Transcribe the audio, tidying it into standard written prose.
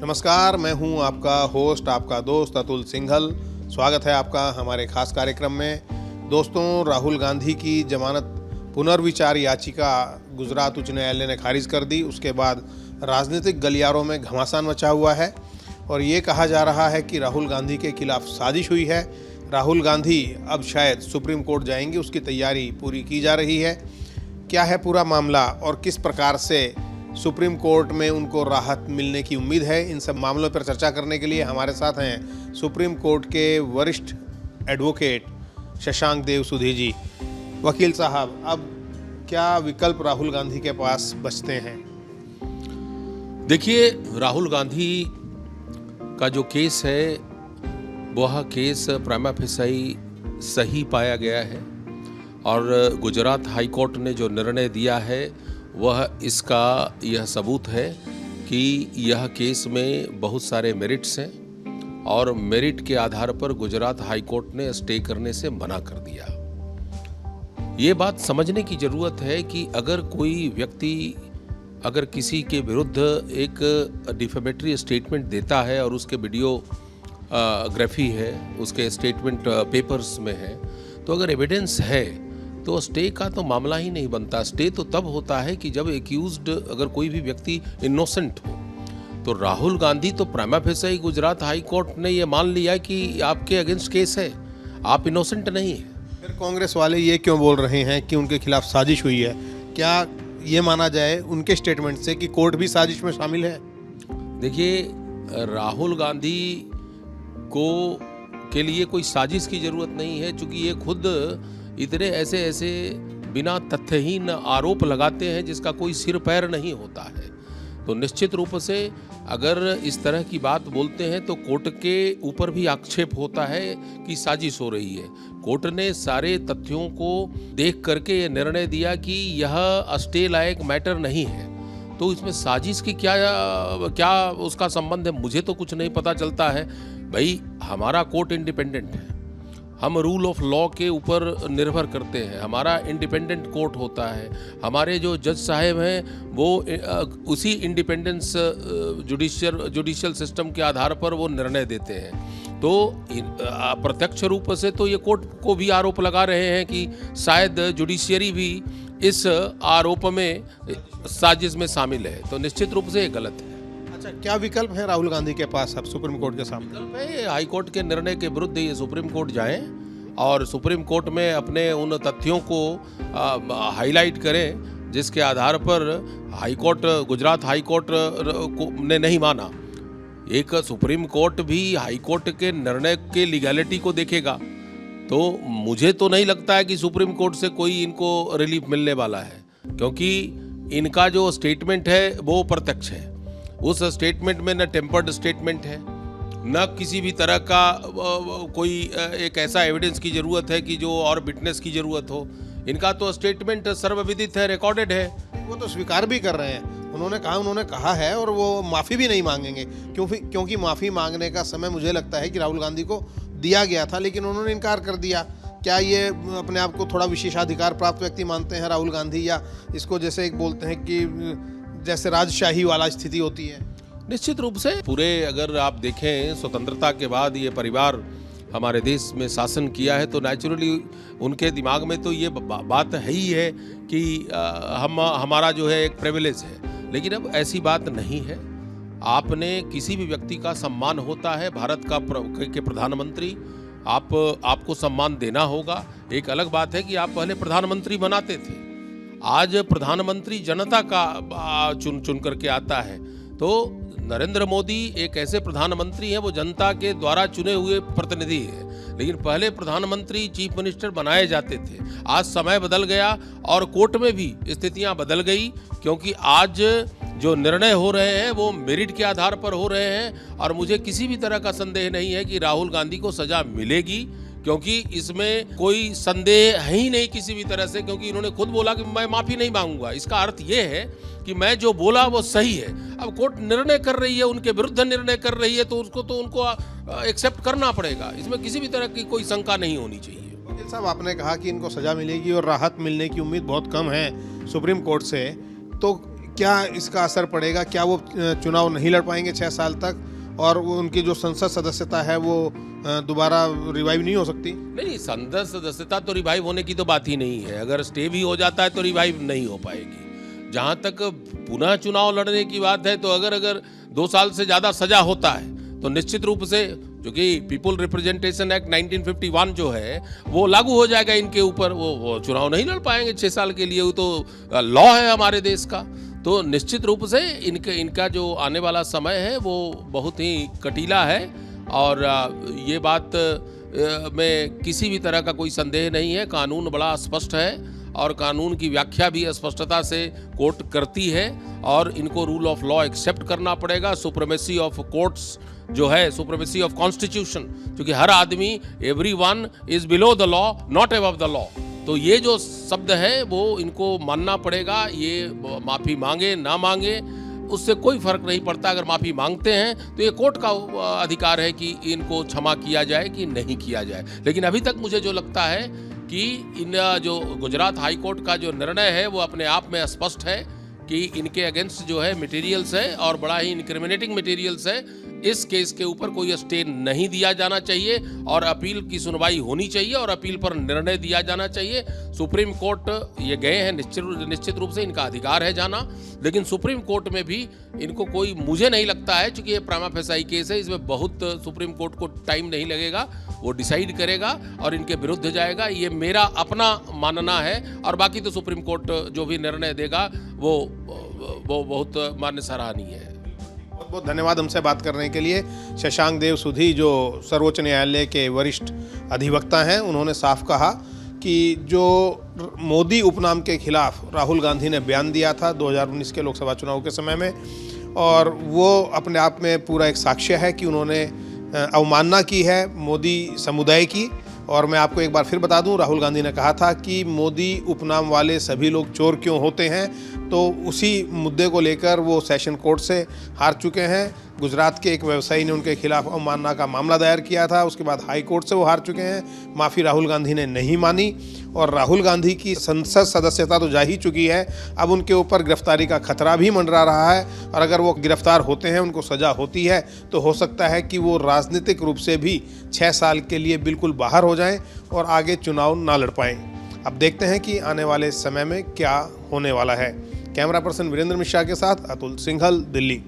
नमस्कार, मैं हूं आपका होस्ट, आपका दोस्त अतुल सिंघल। स्वागत है आपका हमारे खास कार्यक्रम में। दोस्तों, राहुल गांधी की जमानत पुनर्विचार याचिका गुजरात उच्च न्यायालय ने खारिज कर दी। उसके बाद राजनीतिक गलियारों में घमासान मचा हुआ है और ये कहा जा रहा है कि राहुल गांधी के खिलाफ साजिश हुई है। राहुल गांधी अब शायद सुप्रीम कोर्ट जाएंगे, उसकी तैयारी पूरी की जा रही है। क्या है पूरा मामला और किस प्रकार से सुप्रीम कोर्ट में उनको राहत मिलने की उम्मीद है, इन सब मामलों पर चर्चा करने के लिए हमारे साथ हैं सुप्रीम कोर्ट के वरिष्ठ एडवोकेट शशांक देव सुधी जी। वकील साहब, अब क्या विकल्प राहुल गांधी के पास बचते हैं? देखिए, राहुल गांधी का जो केस है वह केस प्रिमा फेसाई सही पाया गया है और गुजरात हाई कोर्ट ने जो निर्णय दिया है वह इसका यह सबूत है कि यह केस में बहुत सारे मेरिट्स हैं और मेरिट के आधार पर गुजरात हाई कोर्ट ने स्टे करने से मना कर दिया। ये बात समझने की ज़रूरत है कि अगर कोई व्यक्ति अगर किसी के विरुद्ध एक डिफेमेटरी स्टेटमेंट देता है और उसके वीडियोग्राफी है, उसके स्टेटमेंट पेपर्स में है, तो अगर एविडेंस है तो स्टे का तो मामला ही नहीं बनता। स्टे तो तब होता है कि जब एक्यूज्ड अगर कोई भी व्यक्ति इनोसेंट हो। तो राहुल गांधी तो प्रिमा फेसाई गुजरात हाई कोर्ट ने ये मान लिया कि आपके अगेंस्ट केस है, आप इनोसेंट नहीं है। फिर कांग्रेस वाले ये क्यों बोल रहे हैं कि उनके खिलाफ साजिश हुई है? क्या ये माना जाए उनके स्टेटमेंट से कि कोर्ट भी साजिश में शामिल है? देखिए, राहुल गांधी को के लिए कोई साजिश की ज़रूरत नहीं है, चूँकि ये खुद इतने ऐसे बिना तथ्यहीन आरोप लगाते हैं जिसका कोई सिर पैर नहीं होता है। तो निश्चित रूप से अगर इस तरह की बात बोलते हैं तो कोर्ट के ऊपर भी आक्षेप होता है कि साजिश हो रही है। कोर्ट ने सारे तथ्यों को देख करके ये निर्णय दिया कि यह स्टे लायक मैटर नहीं है। तो इसमें साजिश की क्या उसका संबंध है, मुझे तो कुछ नहीं पता चलता है। भाई, हमारा कोर्ट इंडिपेंडेंट है, हम रूल ऑफ लॉ के ऊपर निर्भर करते हैं, हमारा इंडिपेंडेंट कोर्ट होता है। हमारे जो जज साहब हैं वो उसी इंडिपेंडेंस जुडिशियल सिस्टम के आधार पर वो निर्णय देते हैं। तो प्रत्यक्ष रूप से तो ये कोर्ट को भी आरोप लगा रहे हैं कि शायद जुडिशियरी भी इस आरोप में साजिश में शामिल है। तो निश्चित रूप से ये गलत है। अच्छा, क्या विकल्प है राहुल गांधी के पास अब सुप्रीम कोर्ट के सामने? विकल्प है हाई कोर्ट के निर्णय के विरुद्ध ये सुप्रीम कोर्ट जाएं और सुप्रीम कोर्ट में अपने उन तथ्यों को हाईलाइट करें जिसके आधार पर high court, Gujarat high court ने नहीं माना। एक सुप्रीम कोर्ट भी हाई कोर्ट के निर्णय के लीगैलिटी को देखेगा। तो मुझे तो नहीं लगता है कि सुप्रीम कोर्ट से कोई इनको रिलीफ मिलने वाला है, क्योंकि इनका जो स्टेटमेंट है वो प्रत्यक्ष है। उस स्टेटमेंट में न टेम्पर्ड स्टेटमेंट है, न किसी भी तरह का कोई एक ऐसा एविडेंस की ज़रूरत है कि जो और विटनेस की ज़रूरत हो। इनका तो स्टेटमेंट सर्वविदित है, रिकॉर्डेड है। वो तो स्वीकार भी कर रहे हैं, उन्होंने कहा है और वो माफ़ी भी नहीं मांगेंगे, क्योंकि माफ़ी मांगने का समय मुझे लगता है कि राहुल गांधी को दिया गया था, लेकिन उन्होंने इनकार कर दिया। क्या ये अपने आप को थोड़ा विशेषाधिकार प्राप्त व्यक्ति मानते हैं राहुल गांधी, या इसको जैसे एक बोलते हैं कि जैसे राजशाही वाला स्थिति होती है? निश्चित रूप से पूरे अगर आप देखें, स्वतंत्रता के बाद ये परिवार हमारे देश में शासन किया है, तो नेचुरली उनके दिमाग में तो ये बात है ही है कि हमारा जो है एक प्रिविलेज है। लेकिन अब ऐसी बात नहीं है। आपने किसी भी व्यक्ति का सम्मान होता है, भारत के प्रधानमंत्री, आपको सम्मान देना होगा। एक अलग बात है कि आप पहले प्रधानमंत्री बनाते थे, आज प्रधानमंत्री जनता का चुन करके आता है। तो नरेंद्र मोदी एक ऐसे प्रधानमंत्री हैं, वो जनता के द्वारा चुने हुए प्रतिनिधि हैं, लेकिन पहले प्रधानमंत्री चीफ मिनिस्टर बनाए जाते थे। आज समय बदल गया और कोर्ट में भी स्थितियां बदल गई, क्योंकि आज जो निर्णय हो रहे हैं वो मेरिट के आधार पर हो रहे हैं। और मुझे किसी भी तरह का संदेह नहीं है कि राहुल गांधी को सजा मिलेगी, क्योंकि इसमें कोई संदेह है ही नहीं किसी भी तरह से, क्योंकि इन्होंने खुद बोला कि मैं माफ़ी नहीं मांगूंगा। इसका अर्थ ये है कि मैं जो बोला वो सही है। अब कोर्ट निर्णय कर रही है, उनके विरुद्ध निर्णय कर रही है, तो उनको एक्सेप्ट करना पड़ेगा। इसमें किसी भी तरह की कोई शंका नहीं होनी चाहिए। वकील साहब, आपने कहा कि इनको सजा मिलेगी और राहत मिलने की उम्मीद बहुत कम है सुप्रीम कोर्ट से, तो क्या इसका असर पड़ेगा? क्या वो चुनाव नहीं लड़ पाएंगे 6 साल तक, और वो उनकी जो संसद सदस्यता है वो दोबारा रिवाइव नहीं हो सकती? नहीं, संसद सदस्यता तो रिवाइव होने की तो बात ही नहीं है। अगर स्टे भी हो जाता है तो रिवाइव नहीं हो पाएगी। जहाँ तक पुनः चुनाव लड़ने की बात है, तो अगर 2 साल से ज़्यादा सजा होता है तो निश्चित रूप से, क्योंकि पीपल रिप्रेजेंटेशन एक्ट 1951 जो है वो लागू हो जाएगा इनके ऊपर, वो चुनाव नहीं लड़ पाएंगे 6 साल के लिए। वो तो लॉ है हमारे देश का। तो निश्चित रूप से इनका जो आने वाला समय है वो बहुत ही कटीला है, और ये बात में किसी भी तरह का कोई संदेह नहीं है। कानून बड़ा स्पष्ट है और कानून की व्याख्या भी स्पष्टता से कोर्ट करती है, और इनको रूल ऑफ लॉ एक्सेप्ट करना पड़ेगा। सुप्रीमेसी ऑफ कोर्ट्स जो है, सुप्रीमेसी ऑफ कॉन्स्टिट्यूशन, क्योंकि हर आदमी, everyone is below the law not above the law. तो ये जो शब्द है वो इनको मानना पड़ेगा। ये माफ़ी मांगे ना मांगे उससे कोई फर्क नहीं पड़ता। अगर माफ़ी मांगते हैं तो ये कोर्ट का अधिकार है कि इनको क्षमा किया जाए कि नहीं किया जाए। लेकिन अभी तक मुझे जो लगता है कि इन जो गुजरात हाई कोर्ट का जो निर्णय है वो अपने आप में स्पष्ट है कि इनके अगेंस्ट जो है मटेरियल्स है, और बड़ा ही इनक्रिमिनेटिंग मटेरियल्स है। इस केस के ऊपर कोई स्टे नहीं दिया जाना चाहिए, और अपील की सुनवाई होनी चाहिए, और अपील पर निर्णय दिया जाना चाहिए। सुप्रीम कोर्ट ये गए हैं, निश्चित रूप से इनका अधिकार है जाना, लेकिन सुप्रीम कोर्ट में भी इनको कोई, मुझे नहीं लगता है, क्योंकि ये प्रामा फेसाई केस है, इसमें बहुत सुप्रीम कोर्ट को टाइम नहीं लगेगा, वो डिसाइड करेगा और इनके विरुद्ध जाएगा। ये मेरा अपना मानना है, और बाकी तो सुप्रीम कोर्ट जो भी निर्णय देगा वो बहुत मान्य सराहनीय है। बहुत बहुत धन्यवाद हमसे बात करने के लिए। शशांक देव सुधी जो सर्वोच्च न्यायालय के वरिष्ठ अधिवक्ता हैं, उन्होंने साफ कहा कि जो मोदी उपनाम के खिलाफ राहुल गांधी ने बयान दिया था 2019 के लोकसभा चुनाव के समय में, और वो अपने आप में पूरा एक साक्ष्य है कि उन्होंने अवमानना की है मोदी समुदाय की। और मैं आपको एक बार फिर बता दूं, राहुल गांधी ने कहा था कि मोदी उपनाम वाले सभी लोग चोर क्यों होते हैं, तो उसी मुद्दे को लेकर वो सेशन कोर्ट से हार चुके हैं। गुजरात के एक व्यवसायी ने उनके खिलाफ अवमानना का मामला दायर किया था, उसके बाद हाई कोर्ट से वो हार चुके हैं। माफ़ी राहुल गांधी ने नहीं मानी, और राहुल गांधी की संसद सदस्यता तो जा ही चुकी है। अब उनके ऊपर गिरफ्तारी का खतरा भी मंडरा रहा है, और अगर वो गिरफ्तार होते हैं, उनको सज़ा होती है, तो हो सकता है कि वो राजनीतिक रूप से भी 6 साल के लिए बिल्कुल बाहर हो जाएं और आगे चुनाव ना लड़ पाएं। अब देखते हैं कि आने वाले समय में क्या होने वाला है। कैमरा पर्सन वीरेंद्र मिश्रा के साथ अतुल सिंघल, दिल्ली।